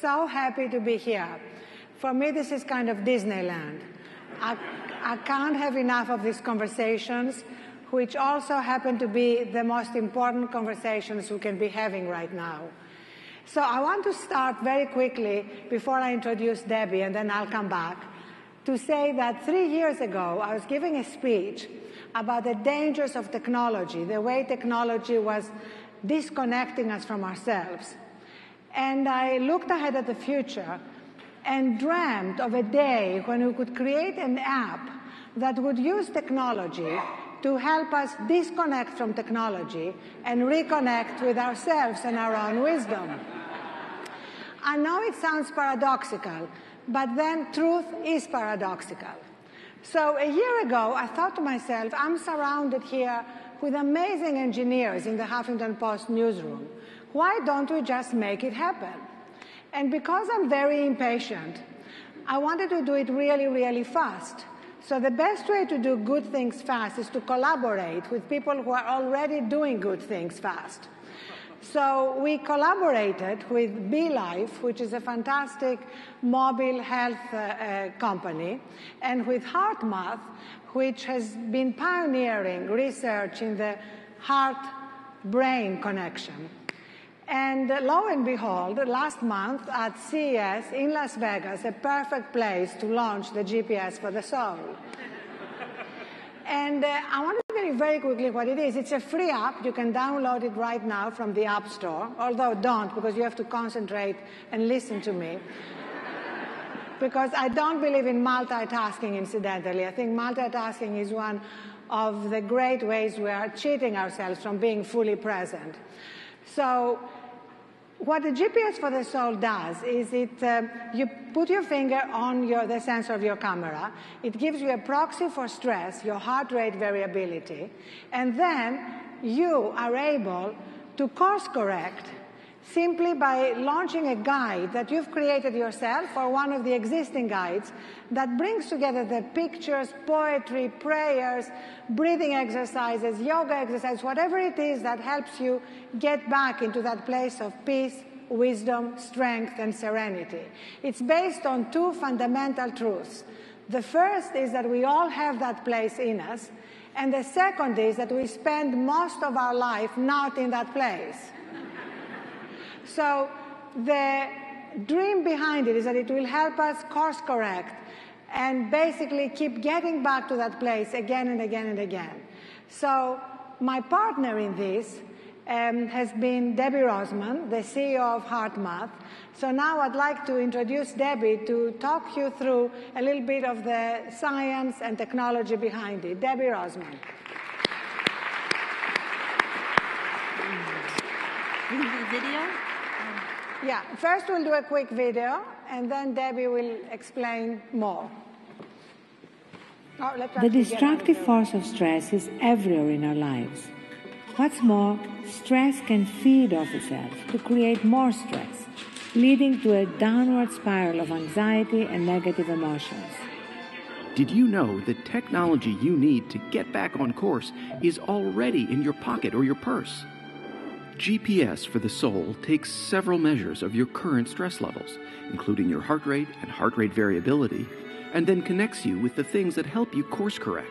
so happy to be here. For me, this is kind of Disneyland. I can't have enough of these conversations, which also happen to be the most important conversations we can be having right now. So I want to start very quickly, before I introduce Debbie, and then I'll come back, to say that 3 years ago, I was giving a speech about the dangers of technology, the way technology was disconnecting us from ourselves. And I looked ahead at the future and dreamt of a day when we could create an app that would use technology to help us disconnect from technology and reconnect with ourselves and our own wisdom. I know it sounds paradoxical, but then truth is paradoxical. So a year ago, I thought to myself, I'm surrounded here with amazing engineers in the Huffington Post newsroom. Why don't we just make it happen? And because I'm very impatient, I wanted to do it really, really fast. So the best way to do good things fast is to collaborate with people who are already doing good things fast. So we collaborated with BeLife, which is a fantastic mobile health company, and with HeartMath, which has been pioneering research in the heart-brain connection. And lo and behold, last month at CES in Las Vegas, a perfect place to launch the GPS for the soul. And I want to tell you very quickly what it is. It's a free app. You can download it right now from the App Store, although don't, because you have to concentrate and listen to me. Because I don't believe in multitasking, incidentally. I think multitasking is one of the great ways we are cheating ourselves from being fully present. So what the GPS for the soul does is you put your finger on the sensor of your camera. It gives you a proxy for stress, your heart rate variability, and then you are able to course correct simply by launching a guide that you've created yourself or one of the existing guides that brings together the pictures, poetry, prayers, breathing exercises, yoga exercises, whatever it is that helps you get back into that place of peace, wisdom, strength, and serenity. It's based on two fundamental truths. The first is that we all have that place in us, and the second is that we spend most of our life not in that place. So the dream behind it is that it will help us course correct and basically keep getting back to that place again and again and again. So my partner in this has been Debbie Rozman, the CEO of HeartMath. So now I'd like to introduce Debbie to talk you through a little bit of the science and technology behind it. Debbie Rozman. You can do the video? Yeah, first we'll do a quick video, and then Debbie will explain more. The destructive force of stress is everywhere in our lives. What's more, stress can feed off itself to create more stress, leading to a downward spiral of anxiety and negative emotions. Did you know the technology you need to get back on course is already in your pocket or your purse? GPS for the soul takes several measures of your current stress levels, including your heart rate and heart rate variability, and then connects you with the things that help you course correct,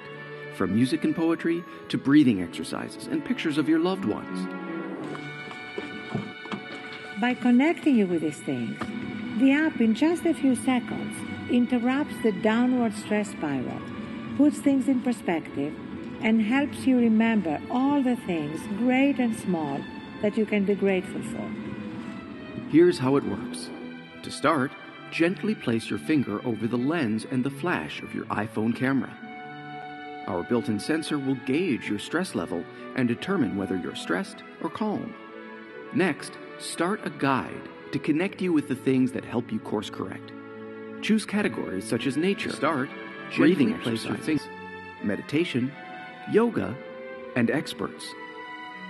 from music and poetry to breathing exercises and pictures of your loved ones. By connecting you with these things, the app in just a few seconds interrupts the downward stress spiral, puts things in perspective, and helps you remember all the things, great and small, that you can be grateful for. Here's how it works. To start, gently place your finger over the lens and the flash of your iPhone camera. Our built-in sensor will gauge your stress level and determine whether you're stressed or calm. Next, start a guide to connect you with the things that help you course correct. Choose categories such as nature, breathing exercises, meditation, yoga, and experts.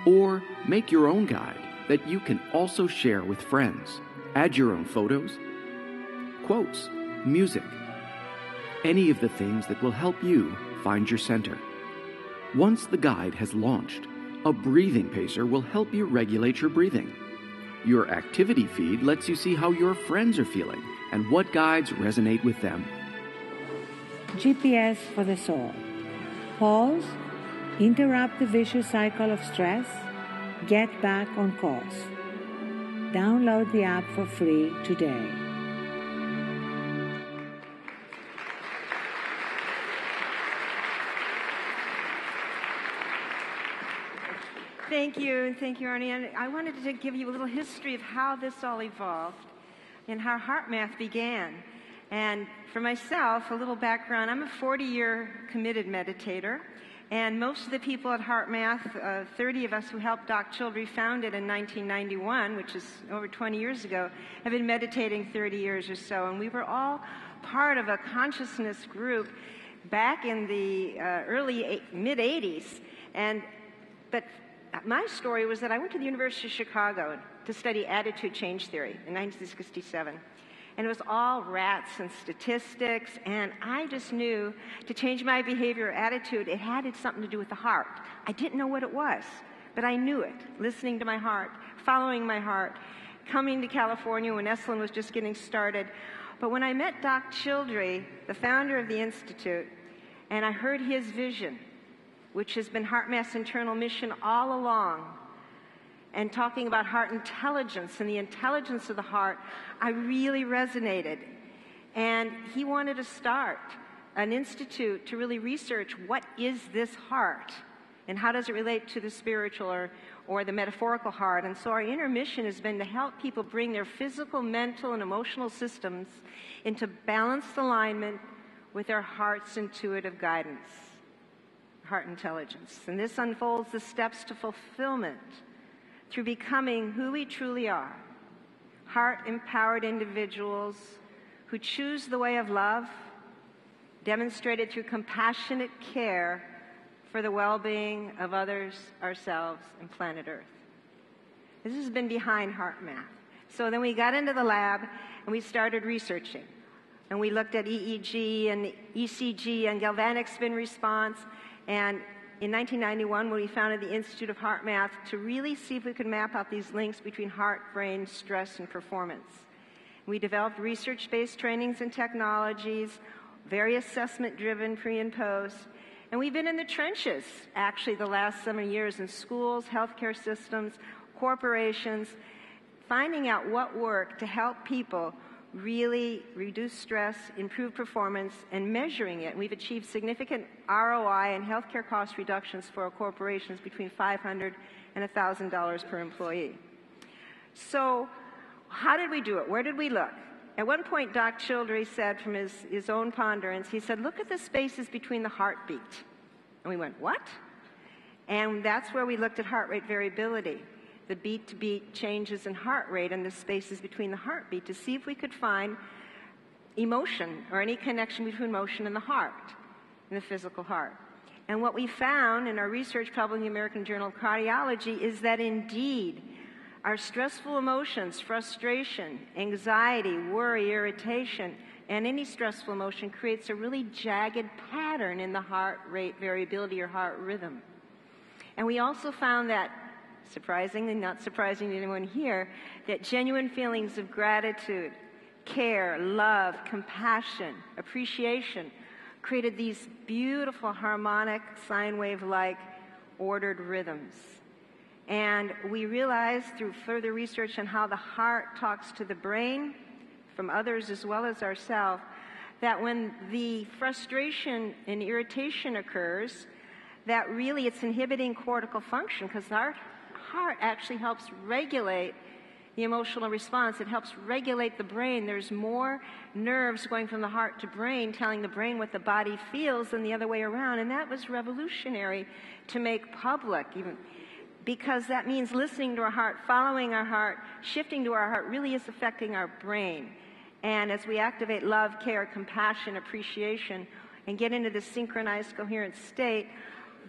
Or make your own guide that you can also share with friends. Add your own photos, quotes, music, any of the things that will help you find your center. Once the guide has launched, a breathing pacer will help you regulate your breathing. Your activity feed lets you see how your friends are feeling and what guides resonate with them. GPS for the soul. Pause, interrupt the vicious cycle of stress, get back on course. Download the app for free today. Thank you, Arianna. I wanted to give you a little history of how this all evolved and how HeartMath began. And for myself, a little background, I'm a 40-year committed meditator, and most of the people at HeartMath, 30 of us who helped Doc Childry found it in 1991, which is over 20 years ago, have been meditating 30 years or so, and we were all part of a consciousness group back in the mid-80s. But my story was that I went to the University of Chicago to study attitude change theory in 1967. And it was all rats and statistics, and I just knew to change my behavior or attitude, it had something to do with the heart. I didn't know what it was, but I knew it, listening to my heart, following my heart, coming to California when Esalen was just getting started. But when I met Doc Childry, the founder of the Institute, and I heard his vision, which has been HeartMath's internal mission all along, and talking about heart intelligence and the intelligence of the heart, I really resonated. And he wanted to start an institute to really research what is this heart and how does it relate to the spiritual or the metaphorical heart. And so our inner mission has been to help people bring their physical, mental, and emotional systems into balanced alignment with their heart's intuitive guidance. Heart intelligence. And this unfolds the steps to fulfillment through becoming who we truly are, heart-empowered individuals who choose the way of love, demonstrated through compassionate care for the well-being of others, ourselves, and planet Earth. This has been behind HeartMath. So then we got into the lab and we started researching. And we looked at EEG and ECG and galvanic spin response. And in 1991, when we founded the Institute of HeartMath to really see if we could map out these links between heart, brain, stress, and performance. We developed research-based trainings and technologies, very assessment-driven pre and post. And we've been in the trenches, actually, the last 7 years in schools, healthcare systems, corporations, finding out what worked to help people really reduce stress, improve performance, and measuring it. We've achieved significant ROI and healthcare cost reductions for our corporations between $500 and $1,000 per employee. So how did we do it? Where did we look? At one point, Doc Childry said from his own ponderance, he said, look at the spaces between the heartbeat. And we went, what? And that's where we looked at heart rate variability, the beat-to-beat changes in heart rate and the spaces between the heartbeat to see if we could find emotion or any connection between motion and the heart, in the physical heart. And what we found in our research published in the American Journal of Cardiology is that indeed our stressful emotions, frustration, anxiety, worry, irritation, and any stressful emotion creates a really jagged pattern in the heart rate variability or heart rhythm. And we also found that, surprisingly, not surprising to anyone here, that genuine feelings of gratitude, care, love, compassion, appreciation created these beautiful harmonic sine wave-like ordered rhythms. And we realized through further research on how the heart talks to the brain from others as well as ourselves, that when the frustration and irritation occurs, that really it's inhibiting cortical function because our heart actually helps regulate the emotional response. It helps regulate the brain. There's more nerves going from the heart to brain, telling the brain what the body feels than the other way around. And that was revolutionary to make public, even because that means listening to our heart, following our heart, shifting to our heart really is affecting our brain. And as we activate love, care, compassion, appreciation, and get into the synchronized, coherent state,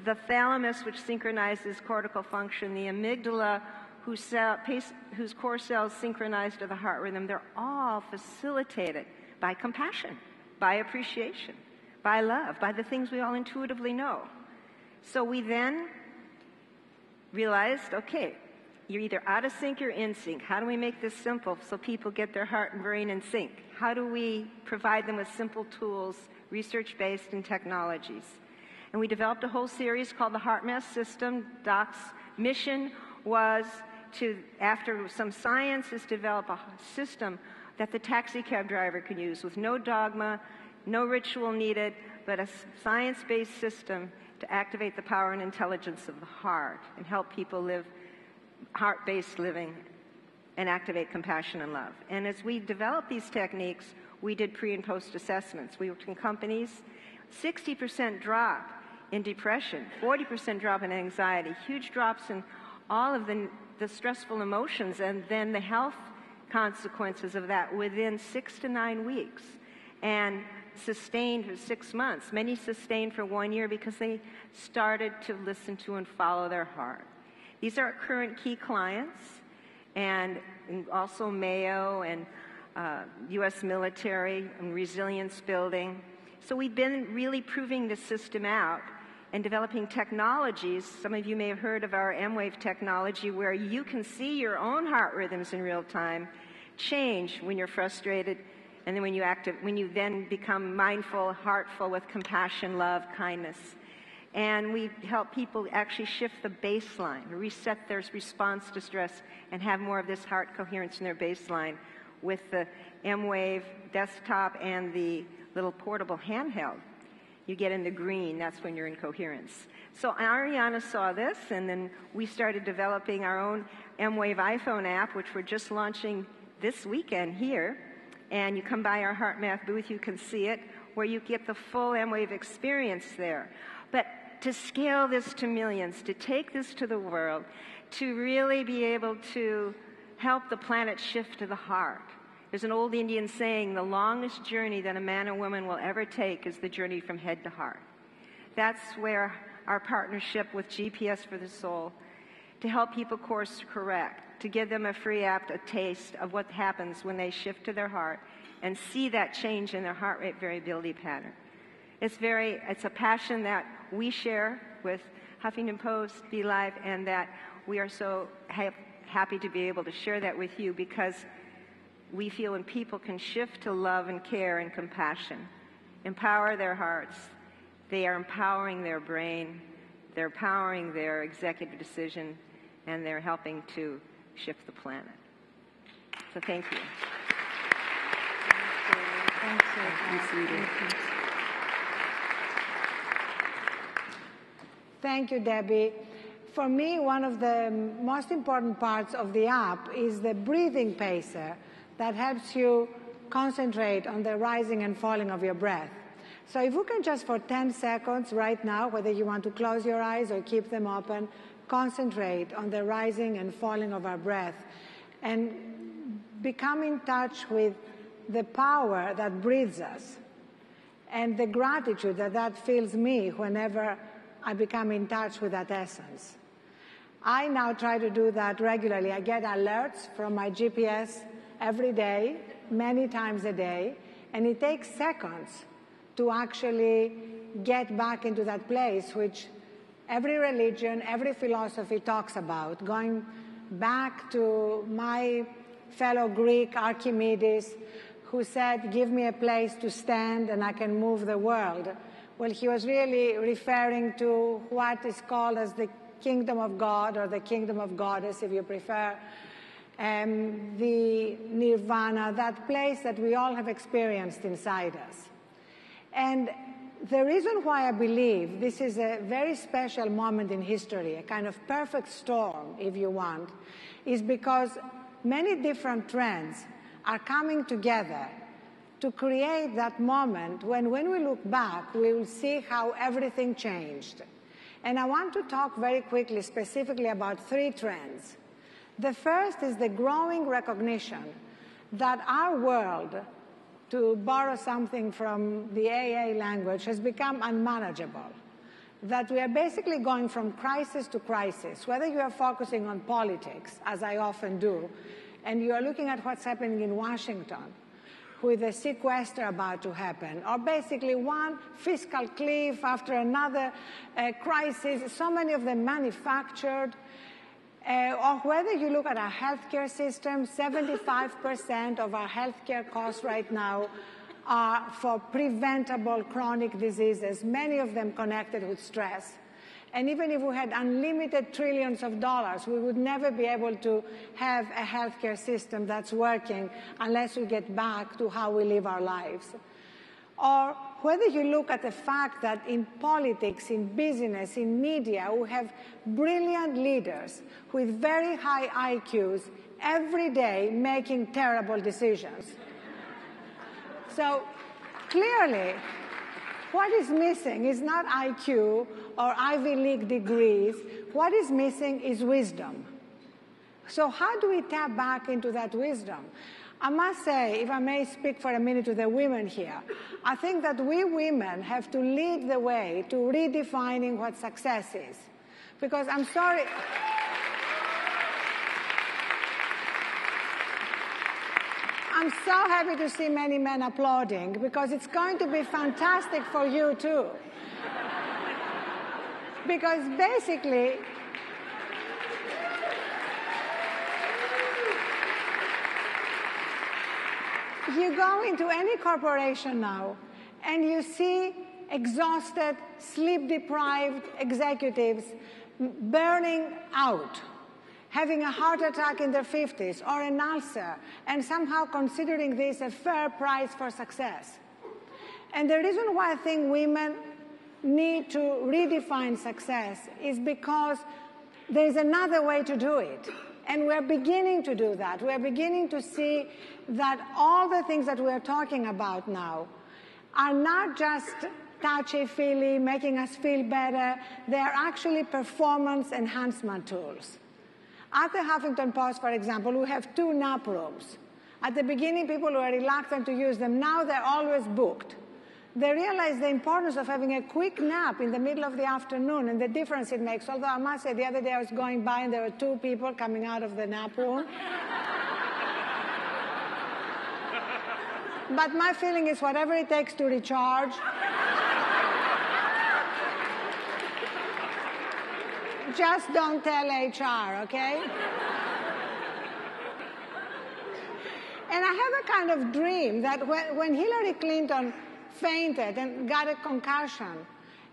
the thalamus, which synchronizes cortical function, the amygdala, whose core cells synchronize to the heart rhythm, they're all facilitated by compassion, by appreciation, by love, by the things we all intuitively know. So we then realized, okay, you're either out of sync or in sync. How do we make this simple so people get their heart and brain in sync? How do we provide them with simple tools, research-based and technologies? And we developed a whole series called the HeartMath System. Doc's mission was to, after some science, develop a system that the taxi cab driver can use with no dogma, no ritual needed, but a science-based system to activate the power and intelligence of the heart and help people live heart-based living and activate compassion and love. And as we developed these techniques, we did pre- and post-assessments. We worked in companies. 60% drop in depression, 40% drop in anxiety, huge drops in all of the stressful emotions, and then the health consequences of that within 6 to 9 weeks, and sustained for 6 months. Many sustained for 1 year because they started to listen to and follow their heart. These are our current key clients, and also Mayo and U.S. military and resilience building. So we've been really proving the system out and developing technologies. Some of you may have heard of our M-Wave technology, where you can see your own heart rhythms in real time change when you're frustrated, and then when you then become mindful, heartful with compassion, love, kindness. And we help people actually shift the baseline, reset their response to stress, and have more of this heart coherence in their baseline with the M-Wave desktop and the little portable handheld. You get in the green, that's when you're in coherence. So Arianna saw this, and then we started developing our own M-Wave iPhone app, which we're just launching this weekend here. And you come by our HeartMath booth, you can see it, where you get the full M-Wave experience there. But to scale this to millions, to take this to the world, to really be able to help the planet shift to the heart. There's an old Indian saying, the longest journey that a man or woman will ever take is the journey from head to heart. That's where our partnership with GPS for the Soul, to help people course correct, to give them a free app, a taste of what happens when they shift to their heart and see that change in their heart rate variability pattern. It's a passion that we share with Huffington Post, Be Live, and that we are so happy to be able to share that with you, because we feel when people can shift to love and care and compassion, empower their hearts, they are empowering their brain, they're empowering their executive decision, and they're helping to shift the planet. So thank you. Thank you. Thank you. Thank you, Debbie. For me, one of the most important parts of the app is the breathing pacer that helps you concentrate on the rising and falling of your breath. So if you can just for 10 seconds right now, whether you want to close your eyes or keep them open, concentrate on the rising and falling of our breath and become in touch with the power that breathes us and the gratitude that fills me whenever I become in touch with that essence. I now try to do that regularly. I get alerts from my GPS every day, many times a day, and it takes seconds to actually get back into that place which every religion, every philosophy talks about, going back to my fellow Greek Archimedes, who said, give me a place to stand and I can move the world. Well, he was really referring to what is called as the kingdom of God, or the kingdom of goddess, if you prefer, the nirvana, that place that we all have experienced inside us. And the reason why I believe this is a very special moment in history, a kind of perfect storm, if you want, is because many different trends are coming together to create that moment when we look back, we will see how everything changed. And I want to talk very quickly, specifically about 3 trends. The first is the growing recognition that our world, to borrow something from the AA language, has become unmanageable. That we are basically going from crisis to crisis, whether you are focusing on politics, as I often do, and you are looking at what's happening in Washington, with a sequester about to happen, or basically one fiscal cliff after another crisis, so many of them manufactured. or whether you look at our healthcare system, 75% of our healthcare costs right now are for preventable chronic diseases, many of them connected with stress. And even if we had unlimited trillions of dollars, we would never be able to have a healthcare system that's working unless we get back to how we live our lives. Or whether you look at the fact that in politics, in business, in media, we have brilliant leaders with very high IQs every day making terrible decisions. So clearly, what is missing is not IQ or Ivy League degrees. What is missing is wisdom. So how do we tap back into that wisdom? I must say, if I may speak for a minute to the women here, I think that we women have to lead the way to redefining what success is. Because I'm sorry, I'm so happy to see many men applauding, because it's going to be fantastic for you too. Because basically, you go into any corporation now and you see exhausted, sleep-deprived executives burning out, having a heart attack in their 50s or an ulcer, and somehow considering this a fair price for success. And the reason why I think women need to redefine success is because there is another way to do it. And we're beginning to do that. We're beginning to see that all the things that we're talking about now are not just touchy-feely, making us feel better. They're actually performance enhancement tools. At the Huffington Post, for example, we have 2 nap rooms. At the beginning, people were reluctant to use them. Now they're always booked. They realize the importance of having a quick nap in the middle of the afternoon and the difference it makes. Although I must say, the other day I was going by and there were 2 people coming out of the nap room. But my feeling is whatever it takes to recharge. Just don't tell HR, okay? And I have a kind of dream that when Hillary Clinton fainted and got a concussion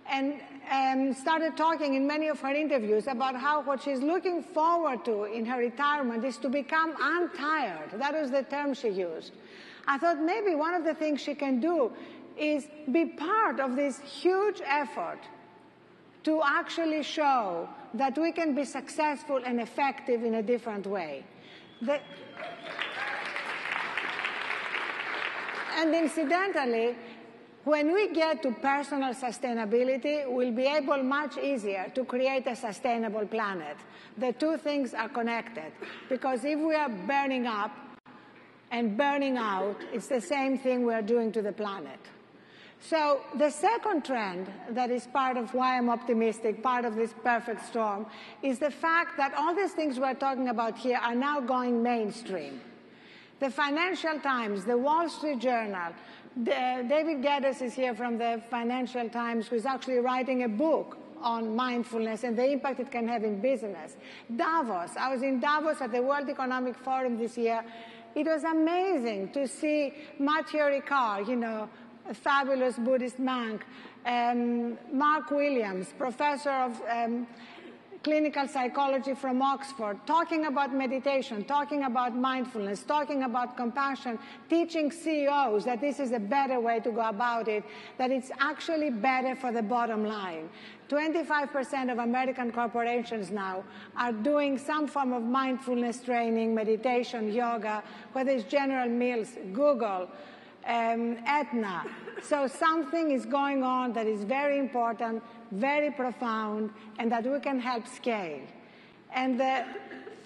and started talking in many of her interviews about how what she's looking forward to in her retirement is to become untired. That was the term she used. I thought maybe one of the things she can do is be part of this huge effort to actually show that we can be successful and effective in a different way. And incidentally, when we get to personal sustainability, we'll be able much easier to create a sustainable planet. The 2 things are connected, because if we are burning up and burning out, it's the same thing we're doing to the planet. So the second trend that is part of why I'm optimistic, part of this perfect storm, is the fact that all these things we're talking about here are now going mainstream. The Financial Times, the Wall Street Journal, David Geddes is here from the Financial Times, who's actually writing a book on mindfulness and the impact it can have in business. Davos, I was in Davos at the World Economic Forum this year. It was amazing to see Mathieu Ricard, a fabulous Buddhist monk, Mark Williams, professor of clinical psychology from Oxford, talking about meditation, talking about mindfulness, talking about compassion, teaching CEOs that this is a better way to go about it, that it's actually better for the bottom line. 25% of American corporations now are doing some form of mindfulness training, meditation, yoga, whether it's General Mills, Google, Aetna. So something is going on that is very important, very profound, and that we can help scale. And the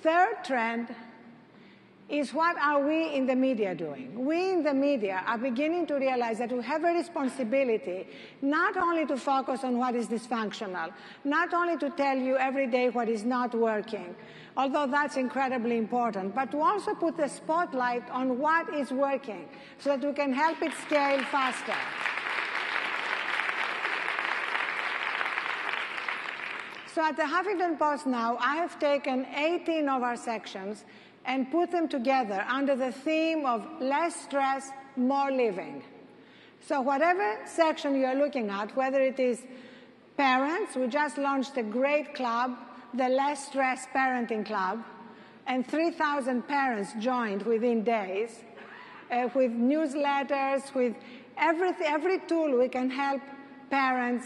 third trend is, what are we in the media doing? We in the media are beginning to realize that we have a responsibility not only to focus on what is dysfunctional, not only to tell you every day what is not working, although that's incredibly important, but to also put the spotlight on what is working so that we can help it scale faster. So at the Huffington Post now, I have taken 18 of our sections and put them together under the theme of less stress, more living. So whatever section you are looking at, whether it is parents, we just launched a great club, the Less Stress Parenting Club, and 3,000 parents joined within days, with newsletters, with every tool we can help parents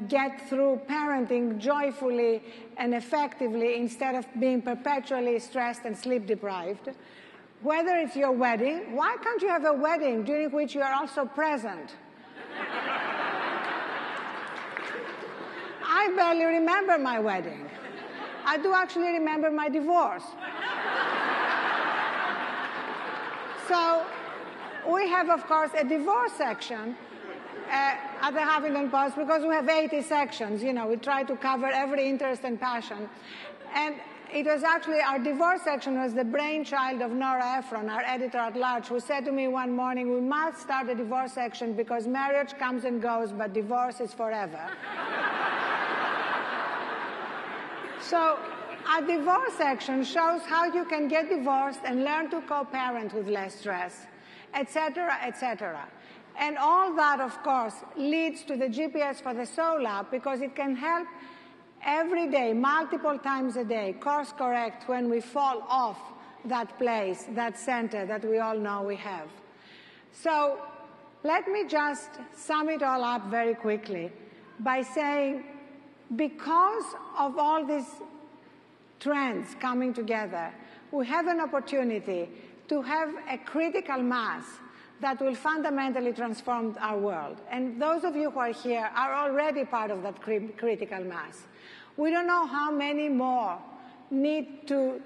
get through parenting joyfully and effectively instead of being perpetually stressed and sleep deprived. Whether it's your wedding, why can't you have a wedding during which you are also present? I barely remember my wedding. I do actually remember my divorce. So we have, of course, a divorce section at the Huffington Post because we have 80 sections. You know, we try to cover every interest and passion. And it was actually, our divorce section was the brainchild of Nora Ephron, our editor-at-large, who said to me one morning, we must start a divorce section because marriage comes and goes, but divorce is forever. So our divorce section shows how you can get divorced and learn to co-parent with less stress, etc., etc. And all that, of course, leads to the GPS for the Soul app because it can help every day, multiple times a day, course correct when we fall off that place, that center that we all know we have. So let me just sum it all up very quickly by saying, because of all these trends coming together, we have an opportunity to have a critical mass that will fundamentally transform our world. And those of you who are here are already part of that critical mass. We don't know how many more need to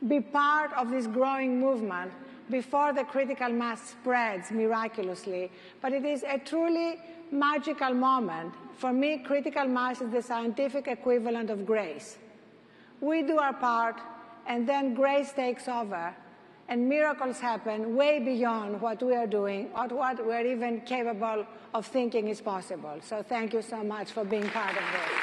be part of this growing movement before the critical mass spreads miraculously. But it is a truly magical moment. For me, critical mass is the scientific equivalent of grace. We do our part, and then grace takes over, and miracles happen way beyond what we are doing or what we're even capable of thinking is possible. So thank you so much for being part of this.